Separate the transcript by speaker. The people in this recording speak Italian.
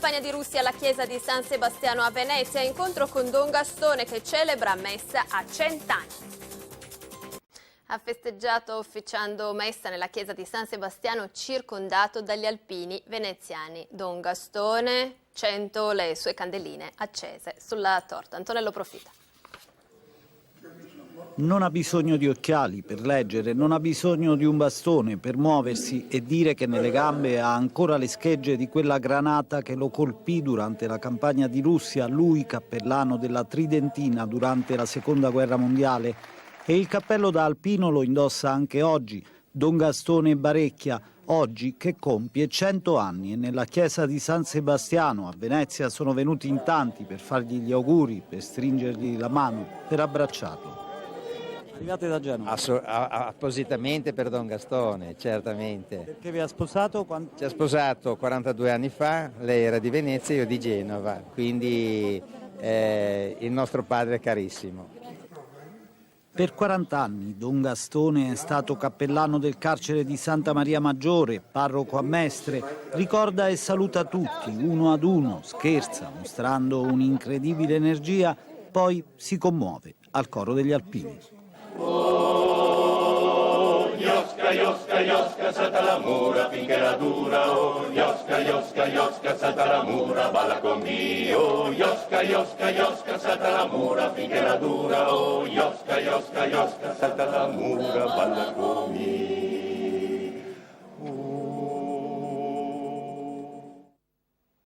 Speaker 1: campagna di Russia alla chiesa di San Sebastiano a Venezia, incontro con Don Gastone che celebra messa a 100 anni. Ha festeggiato officiando messa nella chiesa di San Sebastiano circondato dagli alpini veneziani. Don Gastone, 100 le sue candeline accese sulla torta. Antonello Profita.
Speaker 2: Non ha bisogno di occhiali per leggere, non ha bisogno di un bastone per muoversi e dire che nelle gambe ha ancora le schegge di quella granata che lo colpì durante la campagna di Russia, lui cappellano della Tridentina durante la Seconda Guerra Mondiale. E il cappello da alpino lo indossa anche oggi, Don Gastone Barecchia, oggi che compie 100 anni e nella chiesa di San Sebastiano a Venezia sono venuti in tanti per fargli gli auguri, per stringergli la mano, per abbracciarlo. Arrivate da Genova?
Speaker 3: Appositamente per Don Gastone, certamente.
Speaker 2: Perché vi ha sposato?
Speaker 3: Ci ha sposato 42 anni fa, lei era di Venezia e io di Genova, quindi il nostro padre carissimo.
Speaker 2: Per 40 anni Don Gastone è stato cappellano del carcere di Santa Maria Maggiore, parroco a Mestre, ricorda e saluta tutti, uno ad uno, scherza, mostrando un'incredibile energia, poi si commuove al coro degli alpini.
Speaker 4: Oh, Iosca, Iosca, Iosca, salta la mura finché la dura. Oh, Iosca, Iosca, Iosca, salta la mura, balla con Dio. Oh, Iosca, Iosca, Iosca, salta la mura finché la dura. Oh, Iosca, Iosca, Iosca, salta la mura, balla con Dio.